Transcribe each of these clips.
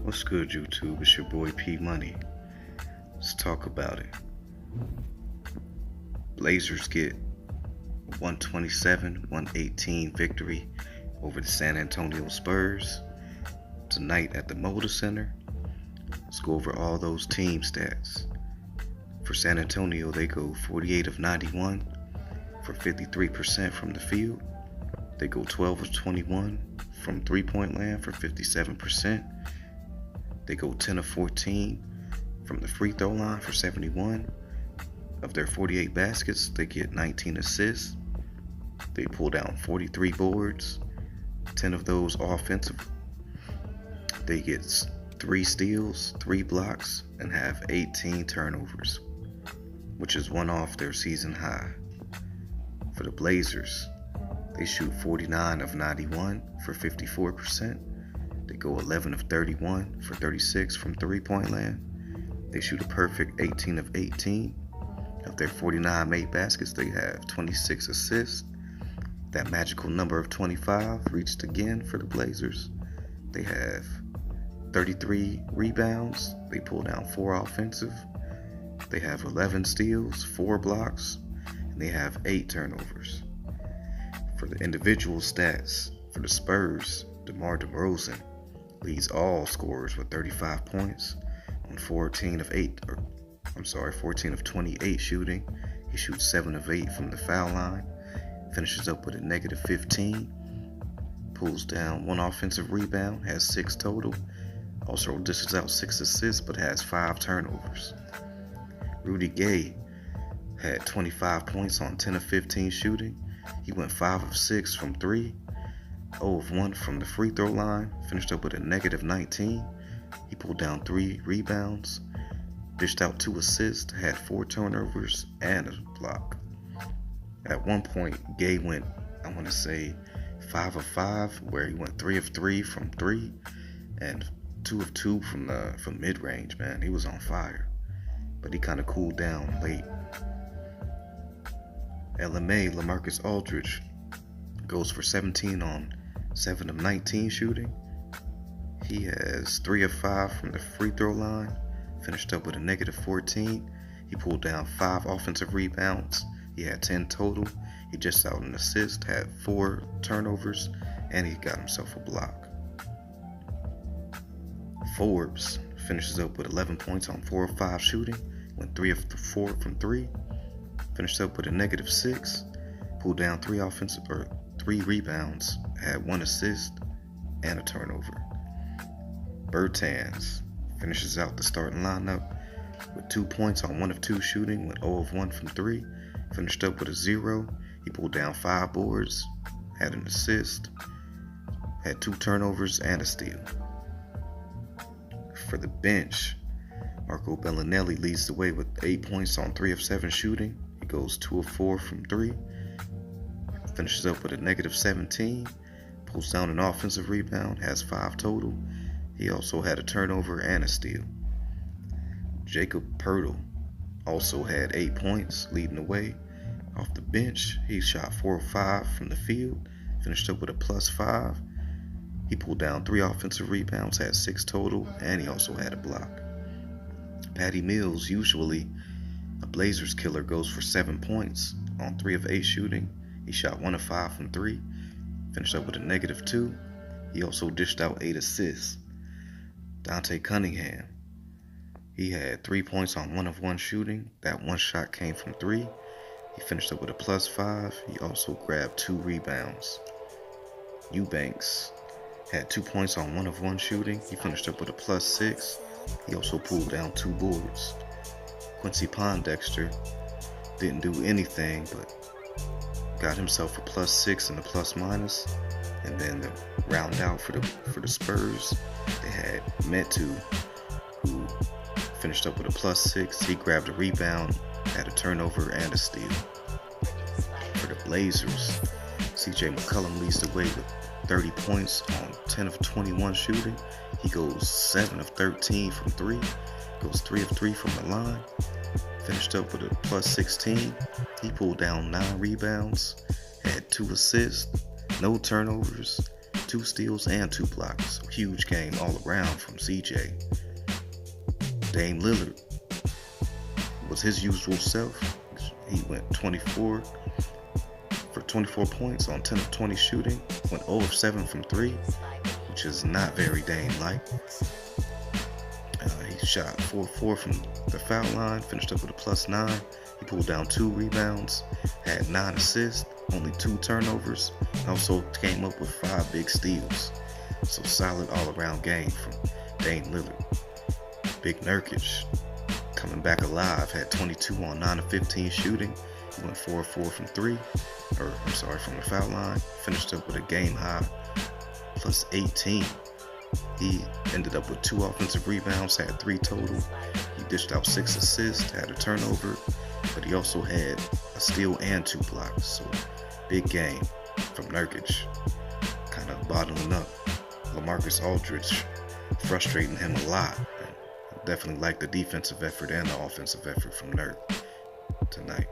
What's good, YouTube? It's your boy P Money. Let's talk about it. Blazers get 127-118 victory over the San Antonio Spurs tonight at the Moda Center. Let's go over all those team stats. For San Antonio, they go 48 of 91 for 53% from the field. They go 12 of 21 from three-point land for 57%. They go 10 of 14 from the free throw line for 71. Of their 48 baskets, they get 19 assists. They pull down 43 boards, 10 of those offensive. They get 3 steals, 3 blocks, and have 18 turnovers, which is one off their season high. For the Blazers, they shoot 49 of 91 for 54%. They go 11 of 31 for 36 from three-point land. They shoot a perfect 18 of 18. Of their 49 made baskets, they have 26 assists. That magical number of 25 reached again for the Blazers. They have 33 rebounds. They pull down 4 offensive. They have 11 steals, 4 blocks, and they have 8 turnovers. For the individual stats, for the Spurs, Demar DeRozan leads all scorers with 35 points on 14 of 28 shooting. He shoots 7 of 8 from the foul line, finishes up with a negative 15, pulls down 1 offensive rebound, has 6 total, also dishes out 6 assists but has 5 turnovers. Rudy Gay had 25 points on 10 of 15 shooting. He went 5 of 6 from 3, 0 of 1 from the free throw line, finished up with a negative 19. He pulled down 3 rebounds, dished out 2 assists, had 4 turnovers, and a block. At one point, Gay went, 5 of 5, where he went 3 of 3 from 3, and 2 of 2 from mid-range, man. He was on fire, but he kind of cooled down late. LMA, LaMarcus Aldridge, goes for 17 on 7 of 19 shooting. He has 3 of 5 from the free throw line, finished up with a negative 14. He pulled down 5 offensive rebounds. He had 10 total. He just out an assist, had 4 turnovers, and he got himself a block. Forbes finishes up with 11 points on 4 of 5 shooting, went 3 of 4 from 3, finished up with a negative 6, pulled down 3 rebounds, had 1 assist and a turnover. Bertans finishes out the starting lineup with 2 points on 1 of 2 shooting, went 0 of 1 from 3, finished up with a 0. He pulled down 5 boards, had an assist, had 2 turnovers and a steal. For the bench, Marco Bellinelli leads the way with 8 points on 3 of 7 shooting. He goes 2 of 4 from 3, finishes up with a negative 17, pulls down an offensive rebound, has 5 total. He also had a turnover and a steal. Jakob Poeltl also had 8 points, leading the way. Off the bench, he shot 4 of 5 from the field, finished up with a +5. He pulled down 3 offensive rebounds, had 6 total, and he also had a block. Patty Mills, usually a Blazers killer, goes for 7 points on 3 of 8 shooting. He shot 1 of 5 from 3, finished up with a negative 2. He also dished out 8 assists. Dante Cunningham, he had 3 points on 1 of 1 shooting. That 1 shot came from 3. He finished up with a +5. He also grabbed 2 rebounds. Eubanks had 2 points on 1 of 1 shooting. He finished up with a +6. He also pulled down 2 boards. Quincy Pondexter didn't do anything, but got himself a +6 and a +-. And then to round out for the Spurs, they had Metu, who finished up with a +6. He grabbed a rebound, had a turnover, and a steal. For the Blazers, CJ McCollum leads the way with 30 points on 10 of 21 shooting. He goes 7 of 13 from 3, goes 3 of 3 from the line, finished up with a +16. He pulled down 9 rebounds, had 2 assists, no turnovers, 2 steals and 2 blocks. So huge game all around from CJ. Dame Lillard was his usual self. He went 24 for 24 points on 10 of 20 shooting. Went 0 of 7 from 3, which is not very Dame-like. He shot 4-4 from the foul line, finished up with a +9. He pulled down 2 rebounds, had 9 assists, only 2 turnovers, and also came up with 5 big steals. So solid all-around game from Dame Lillard. Big Nurkic coming back alive, had 22 on 9 of 15 shooting. He went 4-4 from from the foul line, finished up with a game-high +18. He ended up with 2 offensive rebounds, had 3 total. He dished out 6 assists, had a turnover, but he also had a steal and 2 blocks. So big game from Nurkic, kind of bottling up LaMarcus Aldridge, frustrating him a lot. Definitely like the defensive effort and the offensive effort from Nurk tonight.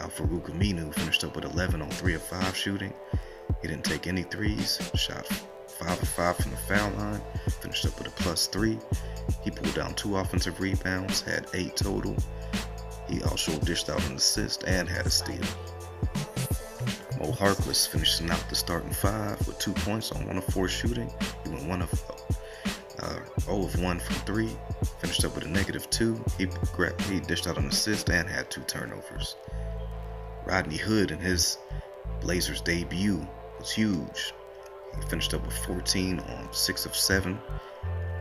Al-Farouq Aminu finished up with 11 on 3 of 5 shooting. He didn't take any threes, shot 5 of 5 from the foul line, finished up with a +3. He pulled down 2 offensive rebounds, had 8 total. He also dished out an assist and had a steal. Mo Harkless finishing out the starting 5 with 2 points on 1 of 4 shooting. He went 0 of 1 from 3, finished up with a -2. He dished out an assist and had 2 turnovers. Rodney Hood in his Blazers debut was huge. He finished up with 14 on 6 of 7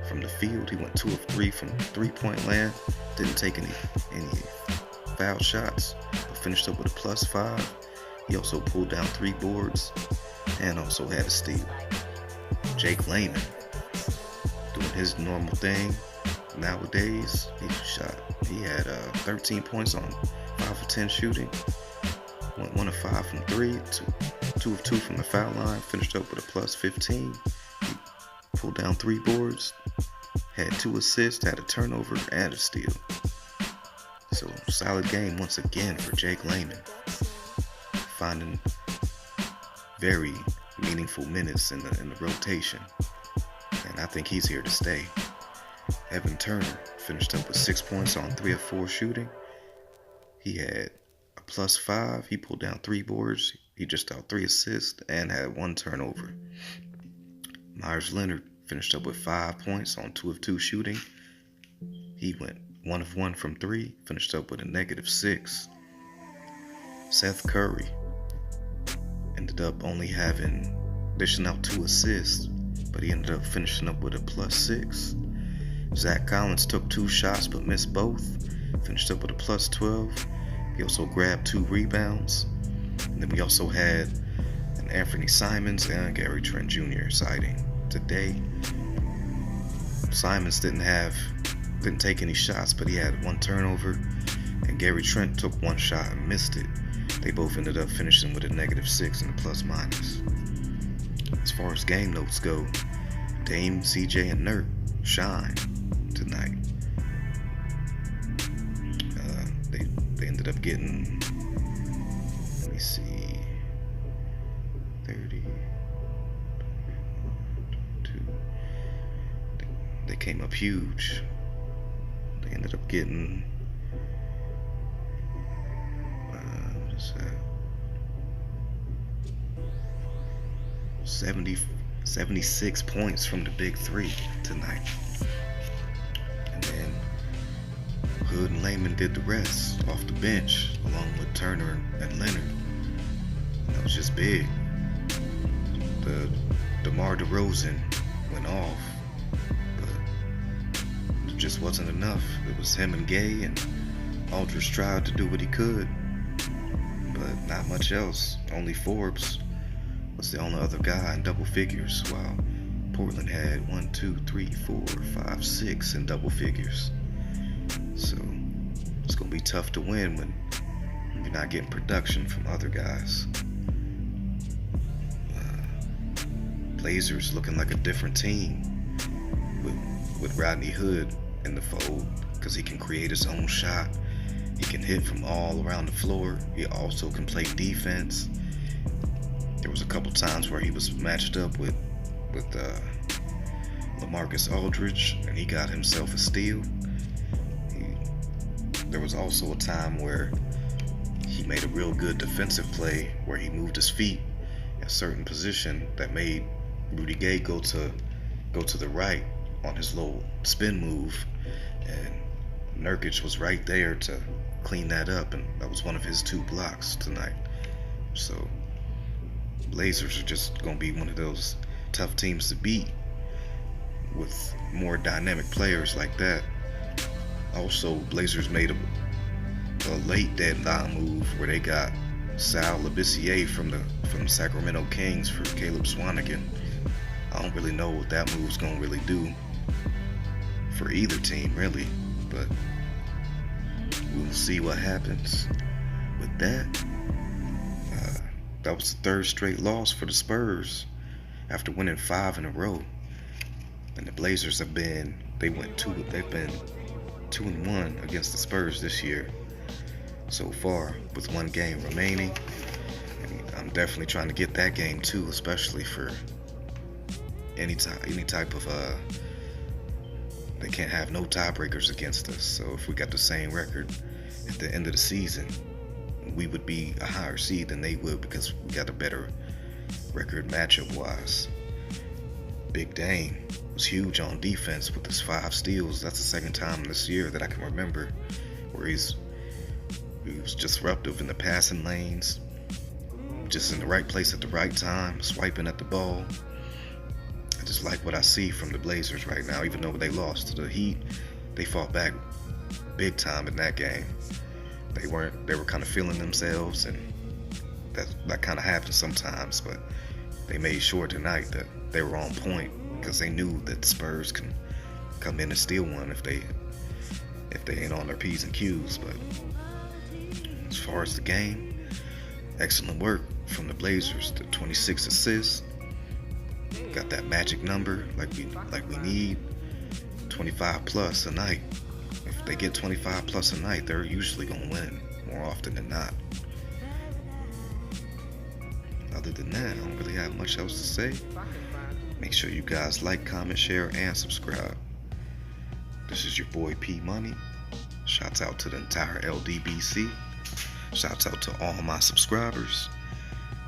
from the field. He went 2 of 3 from 3-point land. Didn't take any foul shots, but finished up with a +5. He also pulled down 3 boards and also had a steal. Jake Layman doing his normal thing nowadays. He had 13 points on 5 of 10 shooting. Went 1 of 5 from 3, 2 of 2 from the foul line, finished up with a +15. He pulled down 3 boards, had 2 assists, had a turnover, and a steal. So solid game once again for Jake Layman, finding very meaningful minutes in the rotation, and I think he's here to stay. Evan Turner finished up with 6 points on 3 of 4 shooting. He had a +5. He pulled down 3 boards. He just out 3 assists and had 1 turnover. Myers Leonard finished up with 5 points on 2 of 2 shooting. He went 1 of 1 from 3, finished up with a -6. Seth Curry ended up only dishing out 2 assists, but he ended up finishing up with a +6. Zach Collins took 2 shots but missed both, finished up with a +12. He also grabbed 2 rebounds. And then we also had an Anthony Simons and Gary Trent Jr. sighting today. Simons didn't take any shots, but he had 1 turnover, and Gary Trent took 1 shot and missed it. They both ended up finishing with a -6 and a +-. As far as game notes go, Dame, CJ, and Nurk shine tonight. They ended up getting, let me see, 30, 2. They came up huge. They ended up getting, what is that? 76 points from the big 3 tonight. And then Hood and Layman did the rest off the bench, along with Turner and Leonard. That was just big. The Demar DeRozan went off, but it just wasn't enough. It was him and Gay, and Aldridge tried to do what he could, but not much else. Only Forbes was the only other guy in double figures, while Portland had 1, 2, 3, 4, 5, 6 in double figures. So it's gonna be tough to win when you're not getting production from other guys. Blazers looking like a different team with Rodney Hood in the fold, because he can create his own shot. He can hit from all around the floor. He also can play defense. There was a couple times where he was matched up with with LaMarcus Aldridge, and he got himself a steal. There was also a time where he made a real good defensive play where he moved his feet in a certain position that made Rudy Gay go to the right on his little spin move, and Nurkic was right there to clean that up, and that was one of his 2 blocks tonight. So Blazers are just going to be one of those tough teams to beat with more dynamic players like that. Also, Blazers made a late deadline move where they got Sal Labissiere from the Sacramento Kings for Caleb Swanigan. I don't really know what that move's gonna really do for either team, really, but we'll see what happens with that. That was the 3rd straight loss for the Spurs after winning 5 in a row, and the Blazers they've been 2-1 against the Spurs this year so far, with 1 game remaining. And I'm definitely trying to get that game too, especially for any type of they can't have no tiebreakers against us. So if we got the same record at the end of the season, we would be a higher seed than they would because we got a better record matchup wise. Big Dame was huge on defense with his 5 steals. That's the 2nd time this year that I can remember where he was disruptive in the passing lanes, just in the right place at the right time, swiping at the ball. I just like what I see from the Blazers right now. Even though they lost to the Heat, they fought back big time in that game. They were kind of feeling themselves, and that kind of happens sometimes, but they made sure tonight that they were on point because they knew that the Spurs can come in and steal one if they ain't on their P's and Q's. But as far as the game, excellent work from the Blazers. The 26 assists, got that magic number like we need, 25 plus a night. If they get 25 plus a night, they're usually gonna win more often than not. Other than that, I don't really have much else to say. Make sure you guys like, comment, share, and subscribe. This is your boy P Money. Shouts out to the entire LDBC. Shouts out to all my subscribers.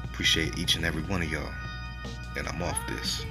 Appreciate each and every one of y'all. And I'm off this.